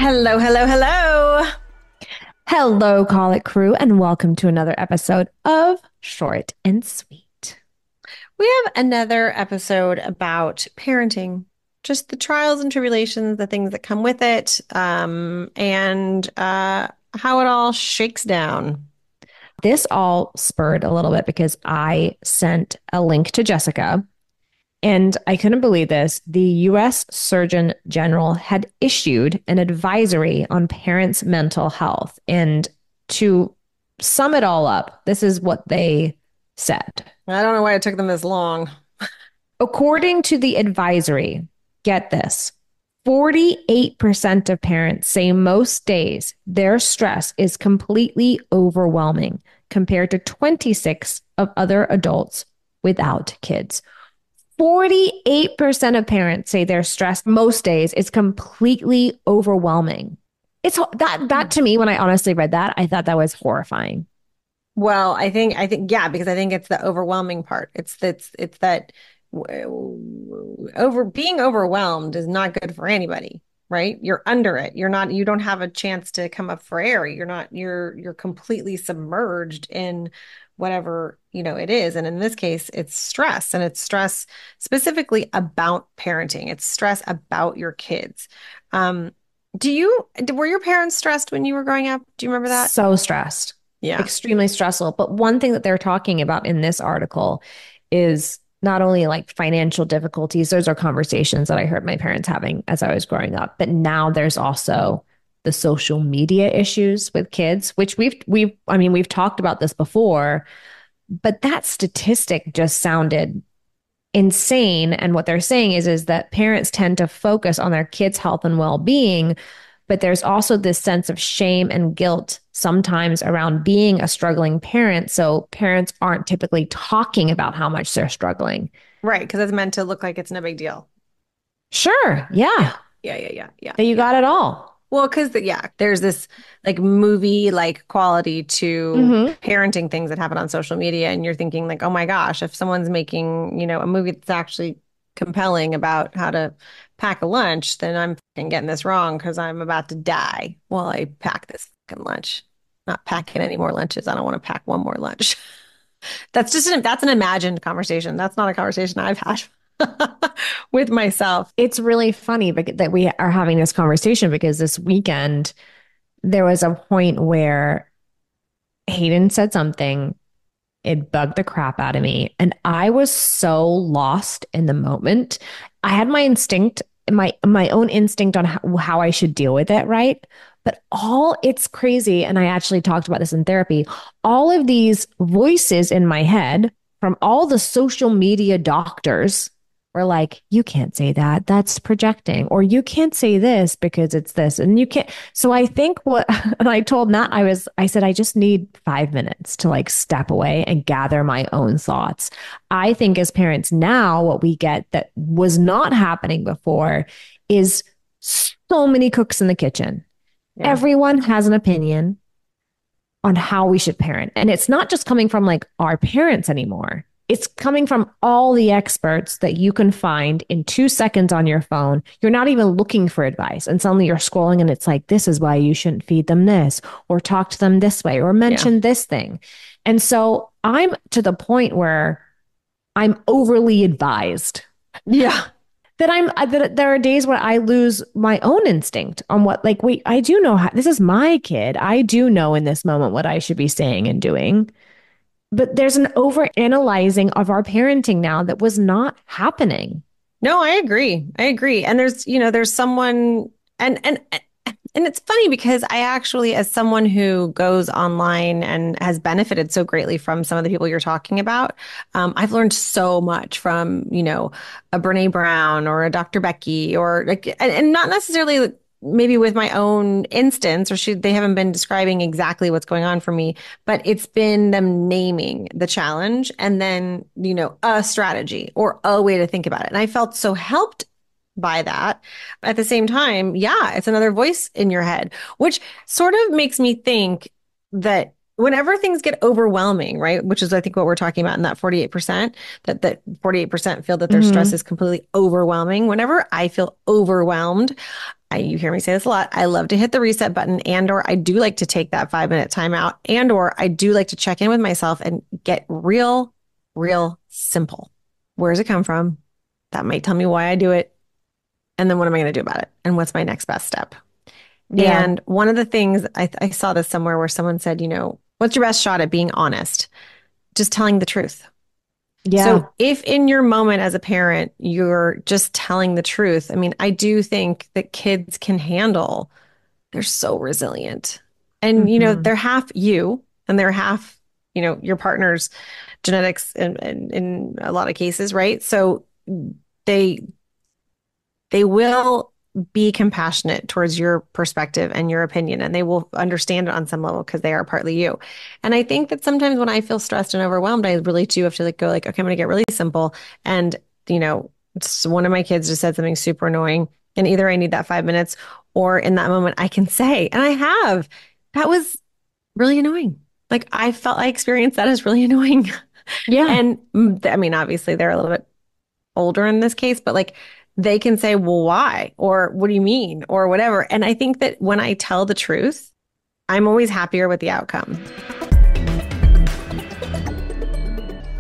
Hello, hello, hello. Hello, Call It Crew, and welcome to another episode of Short and Sweet. We have another episode about parenting, just the trials and tribulations, the things that come with it, and how it all shakes down. This all spurred a little bit because I sent a link to Jessica, and I couldn't believe this. The US Surgeon General had issued an advisory on parents' mental health. And to sum it all up, this is what they said. I don't know why it took them this long. According to the advisory, get this, 48% of parents say most days their stress is completely overwhelming compared to 26 of other adults without kids. 48% of parents say their stress most days is completely overwhelming. It's that to me, when I honestly read that, I thought that was horrifying. Well, yeah, because I think it's the overwhelming part. It's that over being overwhelmed is not good for anybody, right? You're under it. You don't have a chance to come up for air. You're completely submerged in whatever, it is. And in this case, it's stress, and it's stress specifically about parenting. It's stress about your kids. Um, were your parents stressed when you were growing up? Do you remember that? So stressed, Yeah. extremely stressful. But one thing that they're talking about in this article is not only like financial difficulties, those are conversations that I heard my parents having as I was growing up, but now there's also the social media issues with kids, which we've talked about this before, but that statistic just sounded insane. And what they're saying is that parents tend to focus on their kids' health and well-being, but there's also this sense of shame and guilt sometimes around being a struggling parent. So parents aren't typically talking about how much they're struggling. Right, because it's meant to look like it's no big deal. Sure. Yeah. Yeah. Yeah, yeah, yeah, yeah, That you yeah. got it all. Well, because yeah, there's this like movie like quality to Mm-hmm. parenting things that happen on social media, and you're thinking like, oh my gosh, if someone's making, a movie that's actually compelling about how to pack a lunch, then I'm fucking getting this wrong because I'm about to die while I pack this fucking lunch. Not packing any more lunches. I don't want to pack one more lunch. That's an imagined conversation. That's not a conversation I've had with myself. It's really funny that we are having this conversation because this weekend there was a point where Hayden said something. It bugged the crap out of me. And I was so lost in the moment. I had my instinct, my own instinct on how I should deal with it, right? But all it's crazy, and I actually talked about this in therapy, all of these voices in my head from all the social media doctors were like, you can't say that. That's projecting. Or you can't say this because it's this. And you can't. So I think what, and I told Matt, I said, I just need 5 minutes to like step away and gather my own thoughts. I think as parents now, what we get that was not happening before is so many cooks in the kitchen. Yeah. Everyone has an opinion on how we should parent. And it's not just coming from like our parents anymore. It's coming from all the experts that you can find in 2 seconds on your phone. You're not even looking for advice. And suddenly you're scrolling and it's like, this is why you shouldn't feed them this, or talk to them this way, or Yeah. mention this thing. And so I'm to the point where I'm overly advised Yeah. that there are days when I lose my own instinct on what, like, wait, I do know how, this is my kid. I do know in this moment what I should be saying and doing. But there's an over analyzing of our parenting now that was not happening. No, I agree. I agree. And there's someone and it's funny because I actually, as someone who goes online and has benefited so greatly from some of the people you're talking about, I've learned so much from, a Brene Brown or a Dr. Becky or like, and not necessarily maybe with my own instance, or they haven't been describing exactly what's going on for me, but it's been them naming the challenge and then, a strategy or a way to think about it. And I felt so helped by that. At the same time, yeah, it's another voice in your head, which sort of makes me think that whenever things get overwhelming, right, which is I think what we're talking about in that 48%, that 48% feel that their stress Mm-hmm. is completely overwhelming. Whenever I feel overwhelmed, you hear me say this a lot. I love to hit the reset button and or I do like to take that 5 minute timeout and or I do like to check in with myself and get real simple. Where does it come from? That might tell me why I do it. And then what am I going to do about it? And what's my next best step? Yeah. And one of the things I saw this somewhere where someone said, what's your best shot at being honest? Just telling the truth. Yeah. So if in your moment as a parent, you're just telling the truth, I mean, I do think that kids can handle, they're so resilient. And, Hmm. they're half you and they're half, your partner's genetics in a lot of cases, right? So they they will be compassionate towards your perspective and your opinion, and they will understand it on some level because they are partly you. And I think that sometimes when I feel stressed and overwhelmed, I really do have to go like, okay, I'm going to get really simple. And, one of my kids just said something super annoying, and either I need that 5 minutes or in that moment I can say, and I have, that was really annoying. Like I experienced that as really annoying. Yeah. And I mean, obviously they're a little bit older in this case, but like they can say, well, why? Or what do you mean? Or whatever. And I think that when I tell the truth, I'm always happier with the outcome.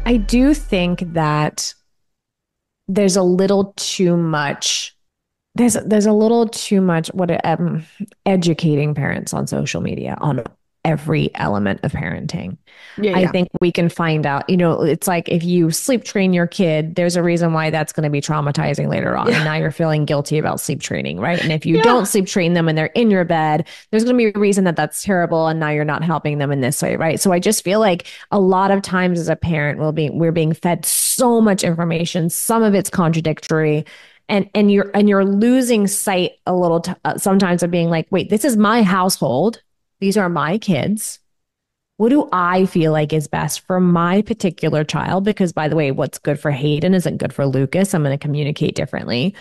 I do think that there's a little too much there's a little too much educating parents on social media on every element of parenting. Yeah, I yeah. think we can find out, it's like if you sleep train your kid, there's a reason why that's going to be traumatizing later on. And Yeah. now you're feeling guilty about sleep training, right? And if you don't Yeah. sleep train them and they're in your bed, there's going to be a reason that that's terrible. And now you're not helping them in this way, right? So I just feel like a lot of times as a parent, we're being fed so much information. Some of it's contradictory and you're losing sight a little sometimes of being like, wait, this is my household. These are my kids. What do I feel like is best for my particular child? Because by the way, what's good for Hayden isn't good for Lucas. I'm going to communicate differently.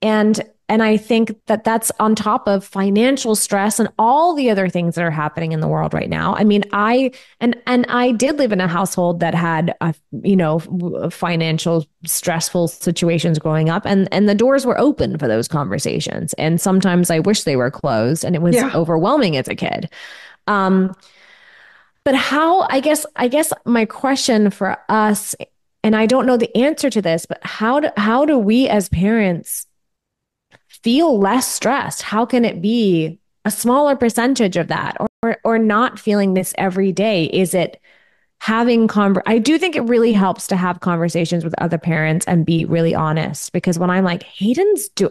And I think that that's on top of financial stress and all the other things that are happening in the world right now. I mean, I did live in a household that had financial stressful situations growing up, and the doors were open for those conversations. And sometimes I wish they were closed, and it was Yeah. overwhelming as a kid. Um, but I guess my question for us, and I don't know the answer to this, but how do we as parents feel less stressed? How can it be a smaller percentage of that, or not feeling this every day? Is it I do think it really helps to have conversations with other parents and be really honest, because when I'm like,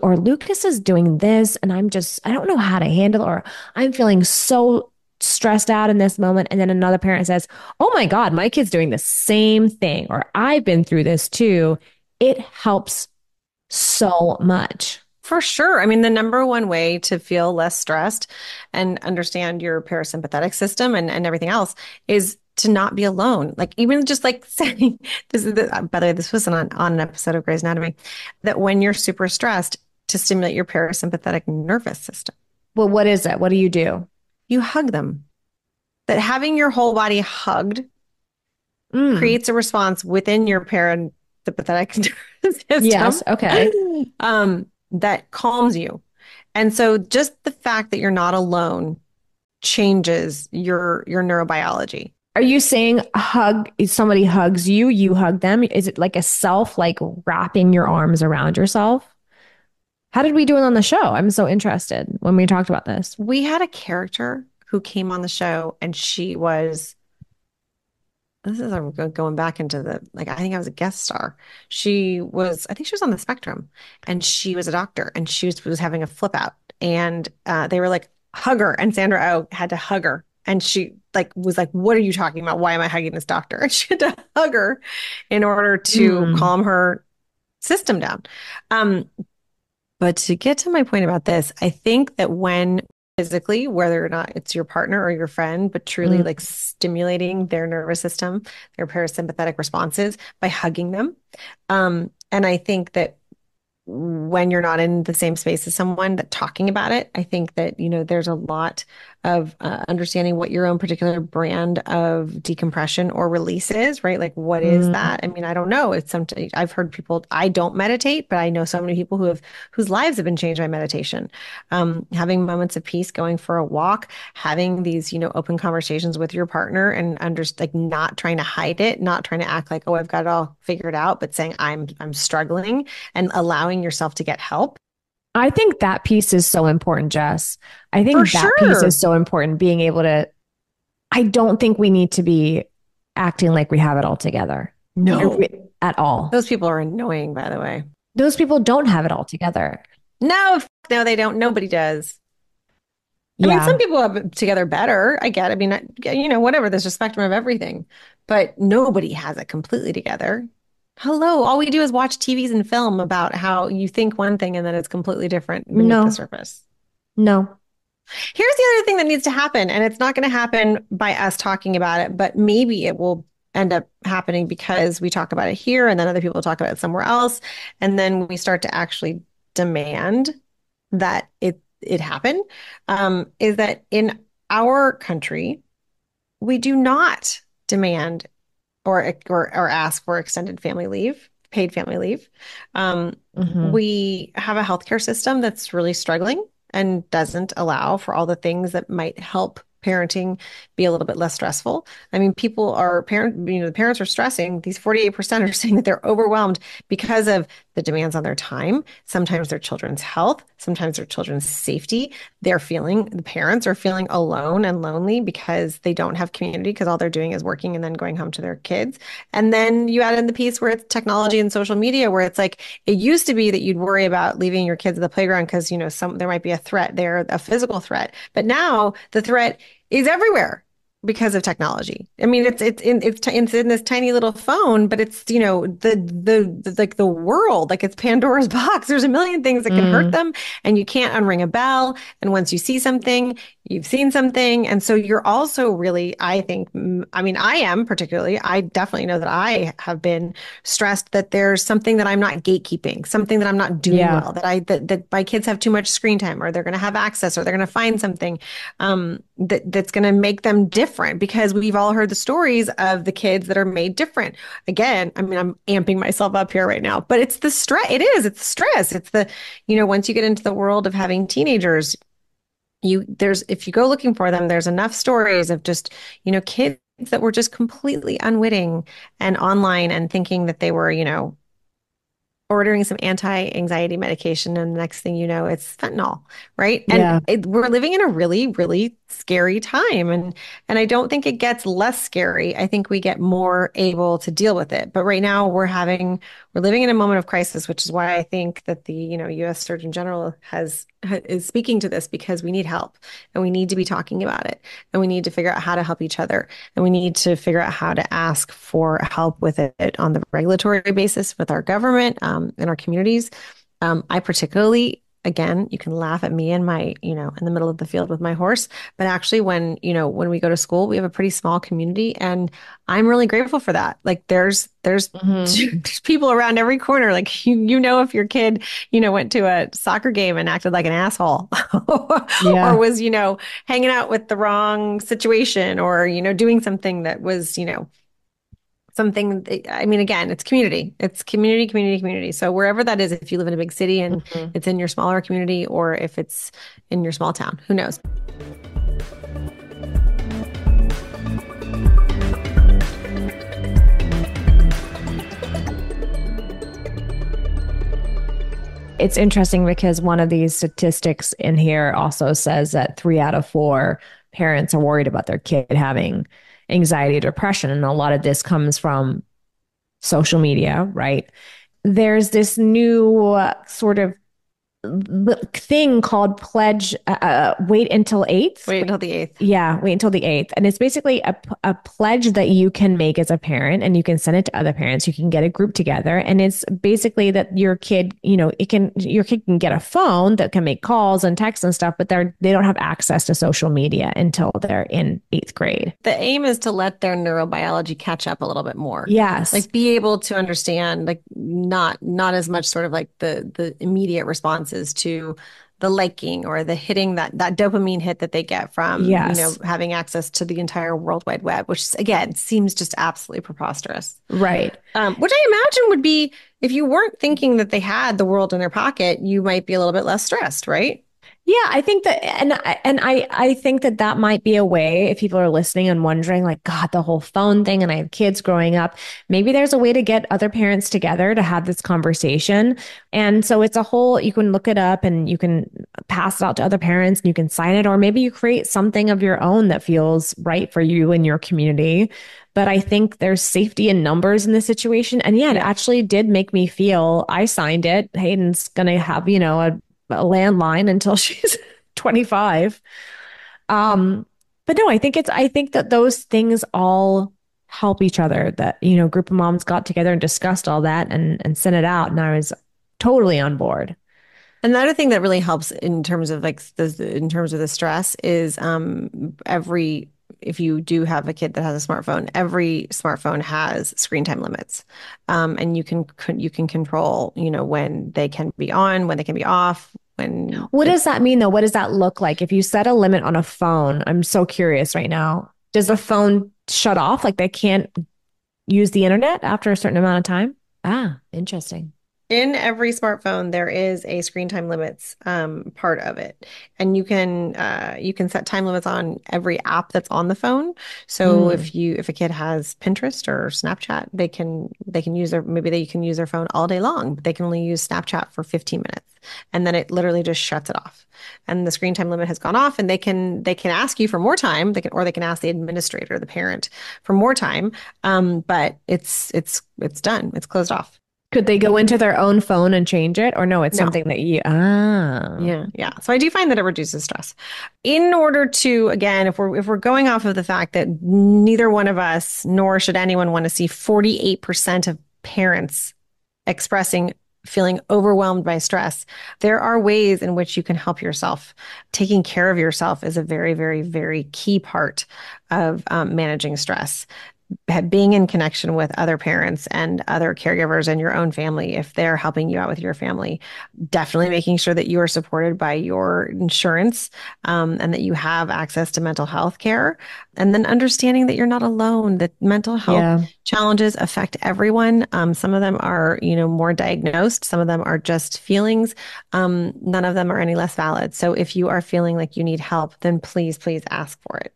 or Lucas is doing this and I don't know how to handle it, or I'm feeling so stressed out in this moment, and then another parent says, oh my God, my kid's doing the same thing, or I've been through this too, it helps so much. For sure. I mean, the number one way to feel less stressed and understand your parasympathetic system and everything else is to not be alone. Like even just like saying by the way, this wasn't on an episode of Grey's Anatomy, that when you're super stressed, to stimulate your parasympathetic nervous system, Well, what is it? What do you do? you hug them. That having your whole body hugged Mm, creates a response within your parasympathetic nervous yes. system Okay. that calms you. And so just the fact that you're not alone changes your neurobiology. Are you saying if somebody hugs you, you hug them? Is it like a self, like wrapping your arms around yourself? How did we do it on the show? I'm so interested when we talked about this. We had a character who came on the show and she was this is going back into the like I think I was a guest star. I think she was on the spectrum and she was a doctor and she was having a flip out and they were like hug her and Sandra Oh had to hug her and she like was like, what are you talking about? Why am I hugging this doctor? And she had to hug her in order to Mm, calm her system down. Um, but to get to my point about this, I think that when physically, whether or not it's your partner or your friend, but truly mm. like stimulating their nervous system, their parasympathetic responses by hugging them. And I think that when you're not in the same space as someone that talking about it. I think that, there's a lot of understanding what your own particular brand of decompression or release is, right? Like, what is Mm, that? I mean, I don't know. It's something I've heard people, I don't meditate, but I know so many people whose lives have been changed by meditation. Having moments of peace, going for a walk, having these, open conversations with your partner and like not trying to hide it, not trying to act like, oh, I've got it all figured out, but saying I'm struggling and allowing yourself to get help. I think that piece is so important, Jess. I For think that piece is sure. so important, being able to, I don't think we need to be acting like we have it all together. No. At all. Those people are annoying, by the way. Those people don't have it all together. No, no, they don't. Nobody does. I mean, some Yeah. people have it together better. I get. I mean, whatever. There's a spectrum of everything, but nobody has it completely together. Hello, all we do is watch TVs and film about how you think one thing and then it's completely different beneath the No, surface. no. Here's the other thing that needs to happen, and it's not going to happen by us talking about it, but maybe it will end up happening because we talk about it here and then other people talk about it somewhere else. And then we start to actually demand that it happen. Is that in our country, we do not demand or ask for extended family leave, paid family leave. Um, Hmm. we have a healthcare system that's really struggling and doesn't allow for all the things that might help parenting be a little bit less stressful. I mean, the parents are stressing. These 48% are saying that they're overwhelmed because of the demands on their time, sometimes their children's health, sometimes their children's safety. The parents are feeling alone and lonely because they don't have community because all they're doing is working and then going home to their kids. And then you add in the piece where it's technology and social media, where it's like it used to be that you'd worry about leaving your kids at the playground because, there might be a threat there, a physical threat. But now the threat is everywhere because of technology. I mean, it's in this tiny little phone, but it's like the world, like it's Pandora's box. There's a million things that can hurt Mm, them, and you can't unring a bell. And once you see something, you've seen something, and so you're also really, I think, I mean, I am particularly, I definitely know that I have been stressed that there's something that I'm not gatekeeping, something that I'm not doing yeah. well, that my kids have too much screen time, or they're going to have access, or they're going to find something that's going to make them different because we've all heard the stories of the kids that are made different. Again, I mean, I'm amping myself up here right now, but it's the stress. It is. It's the stress. It's once you get into the world of having teenagers, if you go looking for them, there's enough stories of just, kids that were just completely unwitting and online and thinking that they were, ordering some anti-anxiety medication, and the next thing you know, it's fentanyl, right? And Yeah. we're living in a really, really scary time, and I don't think it gets less scary. I think we get more able to deal with it. But right now, we're living in a moment of crisis, which is why I think that the U.S. Surgeon General is speaking to this because we need help, and we need to be talking about it, and we need to figure out how to help each other, and we need to figure out how to ask for help with it on the regulatory basis with our government, in our communities. I particularly, again, you can laugh at me and my, in the middle of the field with my horse, but actually when we go to school, we have a pretty small community, and I'm really grateful for that. Like there's Hmm. there's people around every corner. Like if your kid, went to a soccer game and acted like an asshole or Yeah. was, hanging out with the wrong situation, or, doing something that was, I mean, again, it's community. It's community, community, community. So wherever that is, if you live in a big city and Hmm. it's in your smaller community, or if it's in your small town, who knows? It's interesting because one of these statistics in here also says that 3 out of 4 parents are worried about their kid having anxiety or depression. And a lot of this comes from social media, right? There's this new sort of the thing called pledge, wait until eighth. Wait until the 8th. Yeah, wait until the 8th. And it's basically a pledge that you can make as a parent and you can send it to other parents. You can get a group together. And it's basically that your kid, your kid can get a phone that can make calls and texts and stuff, but they don't have access to social media until they're in 8th grade. The aim is to let their neurobiology catch up a little bit more. Yes. Like be able to understand like not as much sort of like the immediate responses to the liking or the hitting that dopamine hit that they get from, Yes. having access to the entire World Wide Web, which again seems just absolutely preposterous. Right. Which I imagine would be if you weren't thinking that they had the world in their pocket, you might be a little bit less stressed, right? Yeah, I think that, and I think that that might be a way if people are listening and wondering, like, God, the whole phone thing, and I have kids growing up. Maybe there's a way to get other parents together to have this conversation. And so it's a whole, you can look it up and you can pass it out to other parents and you can sign it, or maybe you create something of your own that feels right for you and your community. But I think there's safety in numbers in this situation. And yeah, it Yeah. actually did make me feel I signed it. Hayden's going to have, a landline until she's 25. But no, I think that those things all help each other. That, group of moms got together and discussed all that and sent it out. And I was totally on board. Another thing that really helps in terms of in terms of the stress is every if you do have a kid that has a smartphone, every smartphone has screen time limits, and you can control when they can be on, when they can be off, when What it does that mean though? What does that look like? If you set a limit on a phone, I'm so curious right now. Does the phone shut off? Like they can't use the internet after a certain amount of time? Ah, interesting. In every smartphone, there is a screen time limits part of it, and you can set time limits on every app that's on the phone. So Mm, if a kid has Pinterest or Snapchat, they can use their maybe they can use their phone all day long, but they can only use Snapchat for 15 minutes, and then it literally just shuts it off. And the screen time limit has gone off, and they can ask you for more time. They can ask the administrator, the parent, for more time. But it's done. It's closed off. could they go into their own phone and change it? Or no, it's No. something that Yeah, yeah. So I do find that it reduces stress. In order to, again, if we're going off of the fact that neither one of us, nor should anyone want to see 48% of parents expressing feeling overwhelmed by stress, there are ways in which you can help yourself. Taking care of yourself is a very, very, very key part of managing stress. Being in connection with other parents and other caregivers and your own family, if they're helping you out with your family, definitely making sure that you are supported by your insurance, and that you have access to mental health care. And then understanding that you're not alone, that mental health yeah. challenges affect everyone. Some of them are, more diagnosed. Some of them are just feelings. None of them are any less valid. So if you are feeling like you need help, then please, please ask for it.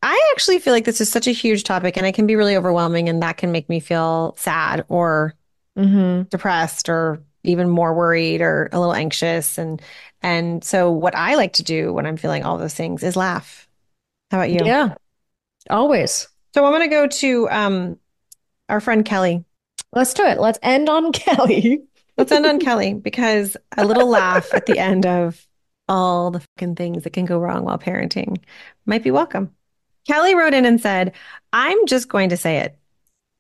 I actually feel like this is such a huge topic and it can be really overwhelming, and that can make me feel sad or Hmm. depressed or even more worried or a little anxious. And so what I like to do when I'm feeling all those things is laugh. How about you? Yeah, always. So I'm going to go to our friend Kelly. Let's do it. Let's end on Kelly. Let's end on Kelly because a little laugh at the end of all the fucking things that can go wrong while parenting might be welcome. Kelly wrote in and said, I'm just going to say it.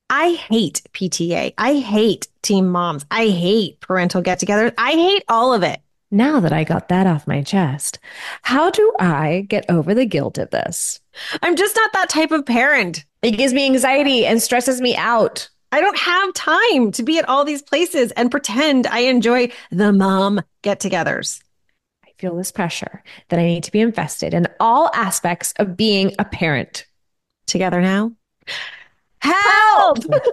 I hate PTA. I hate team moms. I hate parental get togethers. I hate all of it. Now that I got that off my chest, how do I get over the guilt of this? I'm just not that type of parent. It gives me anxiety and stresses me out. I don't have time to be at all these places and pretend I enjoy the mom get togethers. I feel this pressure that I need to be invested in all aspects of being a parent. Together now? Help! Help!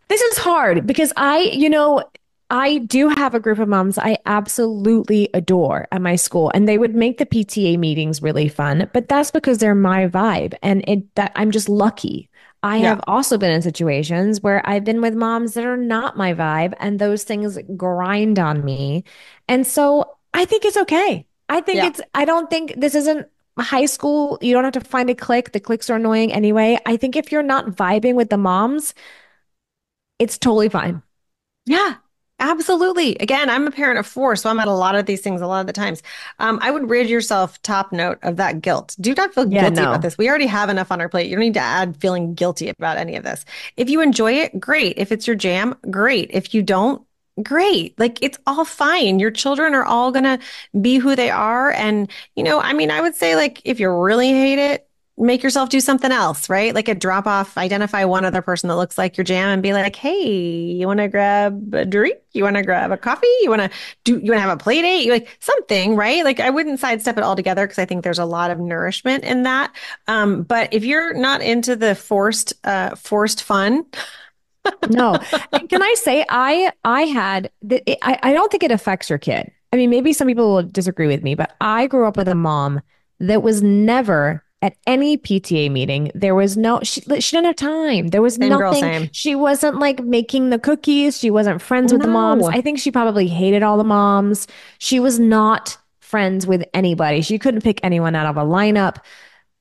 This is hard because I do have a group of moms I absolutely adore at my school, and they would make the PTA meetings really fun, but that's because they're my vibe and that I'm just lucky. I Yeah. have also been in situations where I've been with moms that are not my vibe, and those things grind on me. And so I think it's okay. Yeah. I don't think this isn't high school. You don't have to find a clique. The cliques are annoying anyway. I think if you're not vibing with the moms, it's totally fine. Yeah. Absolutely. Again, I'm a parent of four, so I'm at a lot of these things a lot of the times. I would rid yourself, top note, of that guilt. Do not feel Yeah, guilty about no. this. We already have enough on our plate. You don't need to add feeling guilty about any of this. If you enjoy it, great. If it's your jam, great. If you don't, great. Like it's all fine. Your children are all gonna be who they are. And, I mean, I would say like if you really hate it, make yourself do something else, right? Like a drop off, identify one other person that looks like your jam and be like, hey, you want to grab a drink? You want to grab a coffee? You want to have a play date? You like something, right? Like I wouldn't sidestep it altogether because I think there's a lot of nourishment in that. But if you're not into the forced fun, No. And can I say I had I don't think it affects your kid. I mean, maybe some people will disagree with me, but I grew up with a mom that was never at any PTA meeting. There was no she didn't have time. There was same girl, nothing. same. She wasn't like making the cookies. She wasn't friends with the moms. No. I think she probably hated all the moms. She was not friends with anybody. She couldn't pick anyone out of a lineup.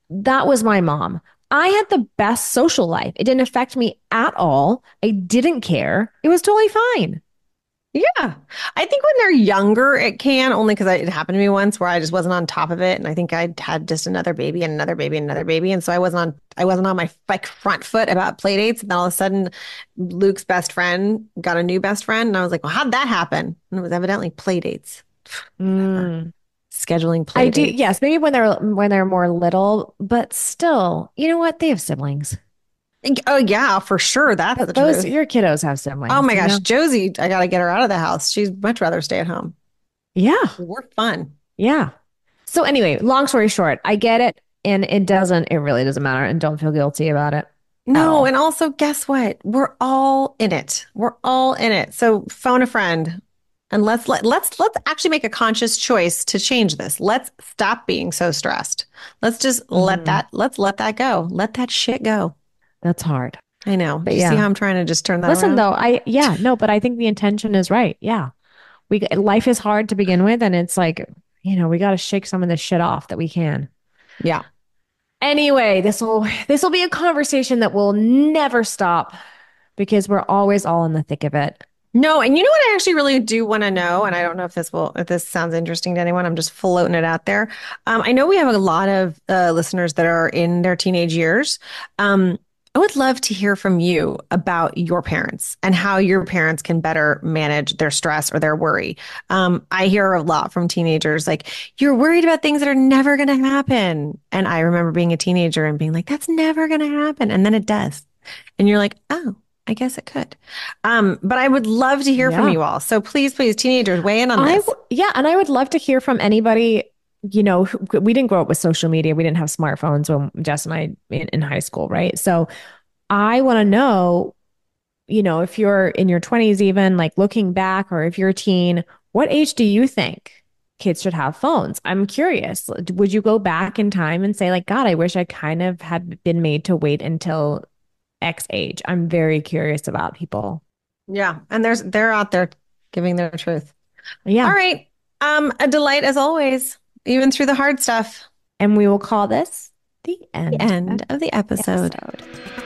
That was my mom. I had the best social life. It didn't affect me at all. I didn't care. It was totally fine. Yeah. I think when they're younger, it can only because it happened to me once where I just wasn't on top of it. And I think I'd had just another baby and another baby and another baby. And so I wasn't on my like front foot about play dates. And then all of a sudden Luke's best friend got a new best friend. And I was like, well, how'd that happen? And it was evidently play dates. Whatever. Mm. Scheduling I play do. dates. Yes, maybe when they're more little, but still, you know what? They have siblings. Oh yeah, for sure. That's the Those truth. your kiddos have Oh siblings, my gosh, Josie, I gotta get her out of the house. She'd much rather stay at home. Yeah, We're fun. yeah. So anyway, long story short, I get it, and it really doesn't matter, and don't feel guilty about it at No, and all. also guess what? We're all in it. We're all in it. So phone a friend and let's actually make a conscious choice to change this. Let's stop being so stressed. Let's just Hmm. let's let that go. Let that shit go. That's hard. I know. Do But you see how yeah. I'm trying to just turn that Listen around? though, yeah, no, but I think the intention is right. Yeah. Life is hard to begin with, and it's like, we got to shake some of this shit off that we can. Yeah. Anyway, this will be a conversation that will never stop because we're always all in the thick of it. No, and you know what I actually really do want to know, and I don't know if this sounds interesting to anyone. I'm just floating it out there. I know we have a lot of listeners that are in their teenage years. I would love to hear from you about your parents and how your parents can better manage their stress or their worry. I hear a lot from teenagers like, you're worried about things that are never going to happen. And I remember being a teenager and being like, that's never going to happen. And then it does. And you're like, oh, I guess it could. But I would love to hear from Yeah. you all. So please, teenagers, weigh in on this. Yeah, and I would love to hear from anybody, we didn't grow up with social media. We didn't have smartphones when Jess and I in high school, right? So I want to know, if you're in your 20s, even like looking back, or if you're a teen, what age do you think kids should have phones? I'm curious. Would you go back in time and say, like, God, I wish I kind of had been made to wait until X age? I'm very curious about people. Yeah, and they're out there giving their truth. All Yeah. right. A delight as always, even through the hard stuff. And we will call this the The end of end of the the episode. episode.